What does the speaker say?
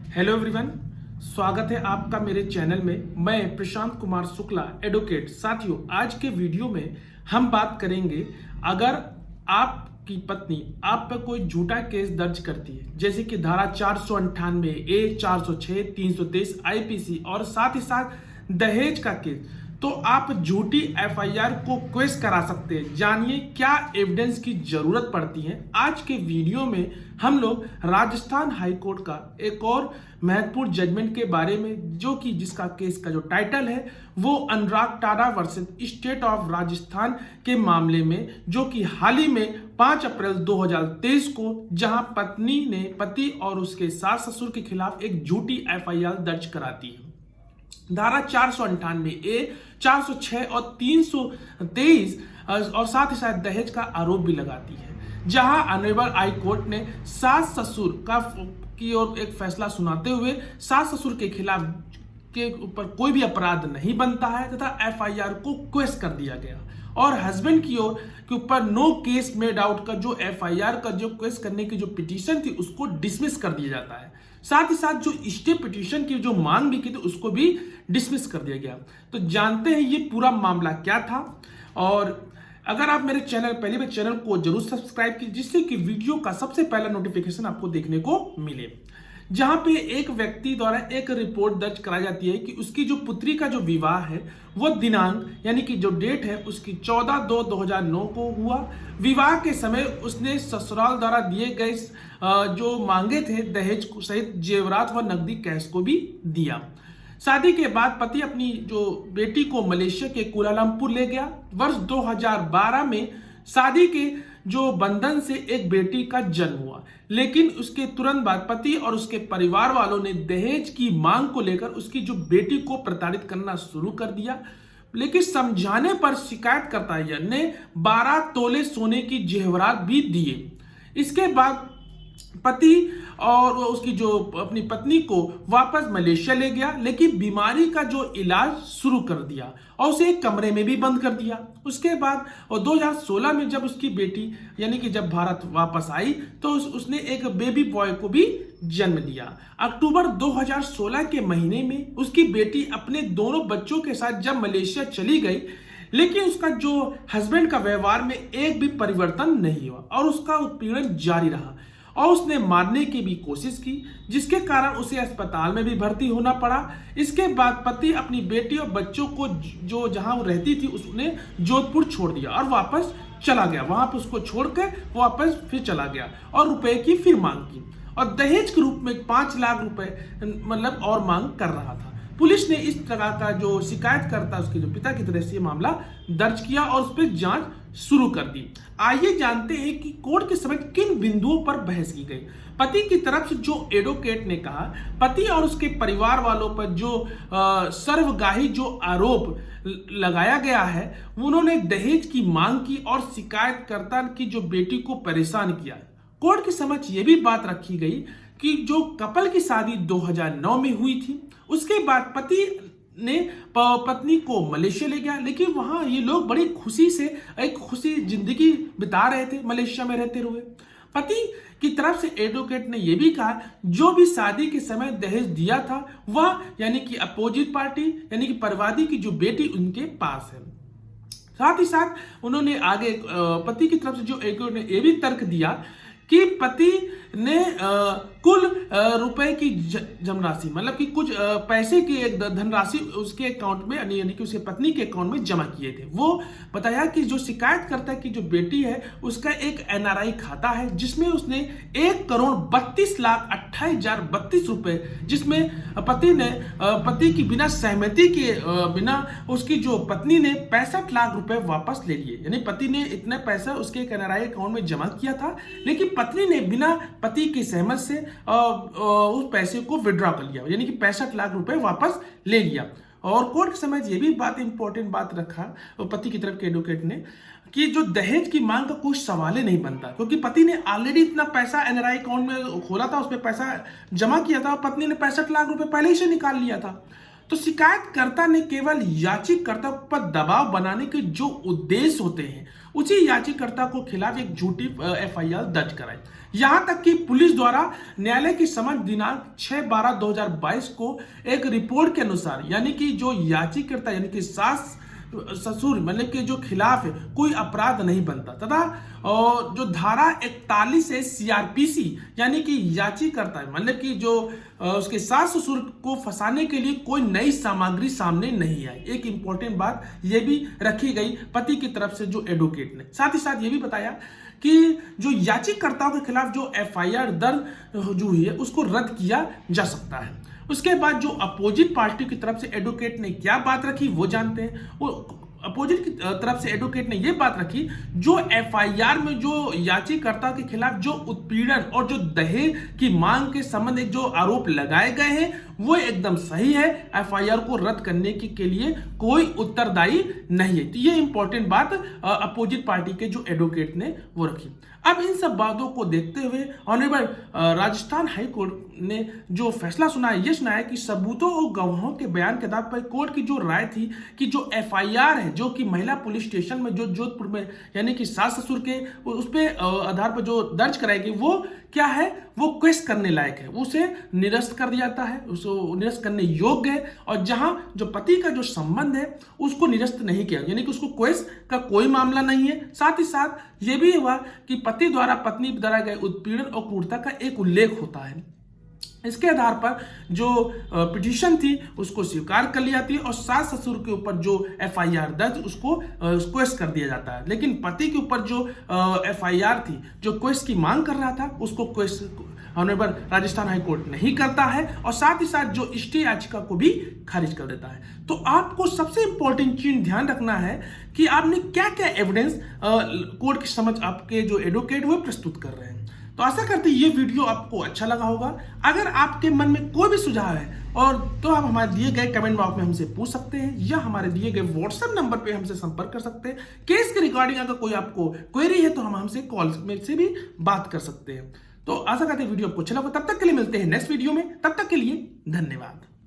Hello everyone, स्वागत है आपका मेरे चैनल में। मैं प्रशांत कुमार शुक्ला, एडवोकेट। साथियों, आज के वीडियो में हम बात करेंगे, अगर आपकी पत्नी आप पर कोई झूठा केस दर्ज करती है, जैसे कि धारा 498 ए, 406, 323 आईपीसी और साथ ही साथ दहेज का केस, तो आप झूठी एफआईआर को क्वेश करा सकते हैं। जानिए क्या एविडेंस की जरूरत पड़ती है। आज के वीडियो में हम लोग राजस्थान हाई कोर्ट का एक और महत्वपूर्ण जजमेंट के बारे में, जो कि जिसका केस का जो टाइटल है वो Anurag Tada versus state of Rajasthan के मामले में, जो कि हाल ही में 5 अप्रैल 2023 को, जहां पत्नी ने पति और उसके सास ससुर के खिलाफ एक झूठी एफआईआर दर्ज कराती है। धारा 498 ए, 406 और 323 और साथ ही साथ दहेज का आरोप भी लगाती है, जहां ऑनरेबल हाई कोर्ट ने सास ससुर की ओर एक फैसला सुनाते हुए सास ससुर के खिलाफ के ऊपर कोई भी अपराध नहीं बनता है तथा एफआईआर को क्वेश कर दिया गया, और हस्बैंड की ओर के ऊपर नो केस मेड आउट का जो एफआईआर का जो क्वेश करने की जो पिटीशन थी उसको डिसमिस कर दिया जाता है। साथ ही साथ जो स्टे पिटीशन की जो मांग भी की थी उसको भी डिसमिस कर दिया गया। तो जानते हैं ये पूरा मामला क्या था। और अगर आप मेरे पहले मेरे चैनल को जरूर सब्सक्राइब कीजिए, जिससे कि वीडियो का सबसे पहला नोटिफिकेशन आपको देखने को मिले। जहां पे एक व्यक्ति द्वारा एक रिपोर्ट दर्ज कराई जाती है कि उसकी जो पुत्री का जो विवाह है वो दिनांक यानी कि जो डेट है उसकी 14/2/2009 को हुआ। विवाह के समय उसने ससुराल द्वारा दिए गए जो मांगे थे दहेज सहित जेवरात व नकदी कैश को भी दिया। शादी के बाद पति अपनी जो बेटी को मलेशिया के कुलालंपुर ले गया। वर्ष 2012 में शादी के जो बंधन से एक बेटी का जन्म हुआ, लेकिन उसके तुरंत बाद पति और उसके परिवार वालों ने दहेज की मांग को लेकर उसकी जो बेटी को प्रताड़ित करना शुरू कर दिया। लेकिन समझाने पर शिकायतकर्ता ने 12 तोले सोने की जेवरात भी दिए। इसके बाद पति और उसकी जो अपनी पत्नी को वापस मलेशिया ले गया, लेकिन बीमारी का जो इलाज शुरू कर दिया और उसे एक कमरे में भी बंद कर दिया। उसके बाद और 2016 में जब उसकी बेटी यानी कि जब भारत वापस आई तो उसने एक बेबी बॉय को भी जन्म दिया। अक्टूबर 2016 के महीने में उसकी बेटी अपने दोनों बच्चों के साथ जब मलेशिया चली गई, लेकिन उसका जो हस्बैंड का व्यवहार में एक भी परिवर्तन नहीं हुआ और उसका उत्पीड़न जारी रहा और उसने मारने की भी कोशिश की, जिसके कारण उसे अस्पताल में भी भर्ती होना पड़ा। इसके बाद पति अपनी बेटी और बच्चों को जो जहां वो रहती थी उसने जोधपुर छोड़ दिया और वापस चला गया। वहां पर उसको छोड़कर वापस फिर चला गया और रुपए की फिर मांग की और दहेज के रूप में 5 लाख रुपए मतलब और मांग कर रहा था। पुलिस ने इस तरह का जो शिकायतकर्ता उसके जो पिता की तरफ से मामला दर्ज किया और उस पर जांच शुरू कर दी। आइए जानते हैं कि कोर्ट के समय किन बिंदुओं पर बहस की गई। पति की तरफ से जो एडवोकेट ने कहा, पति और उसके परिवार वालों पर जो सर्वगाही जो आरोप लगाया गया है, उन्होंने दहेज की मांग की और शिकायतकर्ता की जो बेटी को परेशान किया। कोर्ट के समक्ष यह भी बात रखी गई कि जो कपल की शादी 2009 में हुई थी, उसके बाद पति ने पत्नी को मलेशिया ले गया, लेकिन वहां ये लोग बड़ी खुशी से एक खुशी जिंदगी बिता रहे थे मलेशिया में रहते हुए। पति की तरफ से एडवोकेट ने यह भी कहा जो भी शादी के समय दहेज दिया था वह यानी कि अपोजिट पार्टी यानी कि परिवादी की जो बेटी उनके पास है। साथ ही साथ उन्होंने आगे पति की तरफ से जो एडवोकेट ने यह भी तर्क दिया कि पति ने कुल रुपए की धनराशि मतलब कि कुछ पैसे की एक धनराशि उसके अकाउंट में यानी कि उसके पत्नी के अकाउंट में जमा किए थे। वो बताया कि जो शिकायतकर्ता की जो बेटी है उसका एक एनआरआई खाता है, जिसमें उसने 1,32,28,032 रुपए, जिसमें पति की बिना सहमति के बिना उसकी जो पत्नी ने 65 लाख रुपए वापस ले लिए। यानी पति ने इतना पैसा उसके एक एनआरआई अकाउंट में जमा किया था, लेकिन पत्नी ने बिना पति की सहमति से उस पैसे को विड्रॉ कर लिया, यानी कि 65 लाख रुपए वापस ले लिया। और कोर्ट के समय ये भी बात इंपॉर्टेंट बात रखा पति की तरफ के एडवोकेट ने कि जो दहेज की मांग का कोई सवाल ही नहीं बनता, क्योंकि पति ने ऑलरेडी इतना पैसा एनआरआई अकाउंट में खोला था, उसमें पैसा जमा किया था और पत्नी ने 65 लाख रुपए पहले ही से निकाल लिया था। तो शिकायतकर्ता ने केवल याचिकाकर्ता पर दबाव बनाने के जो उद्देश्य होते हैं उसी याचिकाकर्ता को खिलाफ एक झूठी एफआईआर दर्ज कराई। यहां तक कि पुलिस द्वारा न्यायालय की समझ दिनांक 6/12/2022 को एक रिपोर्ट के अनुसार यानी कि जो याचिकाकर्ता यानी कि सास ससुर मतलब के जो खिलाफ है कोई अपराध नहीं बनता तथा जो धारा 41 है सीआरपीसी यानी कि याचिकाकर्ता है मतलब कि जो उसके सास ससुर को फंसाने के लिए कोई नई सामग्री सामने नहीं आई। एक इंपॉर्टेंट बात यह भी रखी गई पति की तरफ से जो एडवोकेट ने, साथ ही साथ ये भी बताया कि जो याचिकाकर्ताओं के खिलाफ जो एफआईआर दर्ज जो हुई है उसको रद्द किया जा सकता है। उसके बाद जो अपोजिट पार्टी की तरफ से एडवोकेट ने क्या बात रखी वो जानते हैं। वो अपोजिट की तरफ से एडवोकेट ने ये बात रखी जो एफआईआर में जो याचिकाकर्ता के खिलाफ जो उत्पीड़न और जो दहेज की मांग के संबंध में जो आरोप लगाए गए हैं वो एकदम सही है। एफआईआर को रद्द करने के लिए कोई उत्तरदायी नहीं है। तो ये इंपॉर्टेंट बात अपोजिट पार्टी के जो एडवोकेट ने वो रखी। अब इन सब बातों को देखते हुए ऑनरेबल राजस्थान हाई कोर्ट ने जो फैसला सुनाया ये सुनाया कि सबूतों और गवाहों के बयान के आधार पर कोर्ट की जो राय थी कि जो एफआईआर है जो कि महिला पुलिस स्टेशन में जो जोधपुर में यानी कि सास ससुर के उस पे आधार पर जो दर्ज कराई गई वो क्या है वो क्वेश्चन करने लायक है, उसे निरस्त कर दिया जाता है, उसको निरस्त करने योग्य है। और जहां जो पति का जो संबंध है उसको निरस्त नहीं किया यानी कि उसको क्वेश्चन का कोई मामला नहीं है। साथ ही साथ ये भी हुआ कि पति द्वारा पत्नी द्वारा गए उत्पीड़न और क्रूरता का एक उल्लेख होता है। इसके आधार पर जो पिटीशन थी उसको स्वीकार कर ली जाती है और सास ससुर के ऊपर जो एफआईआर दर्ज उसको क्वेश्चन कर दिया जाता है। लेकिन पति के ऊपर जो एफआईआर थी जो क्वेश्चन की मांग कर रहा था उसको question honourable Rajasthan high court नहीं करता है और साथ ही साथ जो स्टे याचिका को भी खारिज कर देता है। तो आपको सबसे इंपॉर्टेंट चीज ध्यान रखना है कि आपने क्या क्या एविडेंस कोर्ट की समझ आपके जो एडवोकेट वो प्रस्तुत कर रहे हैं। तो आशा करते हैं ये वीडियो आपको अच्छा लगा होगा। अगर आपके मन में कोई भी सुझाव है और तो आप हमारे दिए गए कमेंट बॉक्स में हमसे पूछ सकते हैं या हमारे दिए गए व्हाट्सएप नंबर पे हमसे संपर्क कर सकते हैं। केस के रिगार्डिंग अगर कोई आपको क्वेरी है तो हम हमसे कॉल में से भी बात कर सकते हैं। तो आशा करते हैं वीडियो आपको अच्छा लगा। तब तक के लिए मिलते हैं नेक्स्ट वीडियो में, तब तक के लिए धन्यवाद।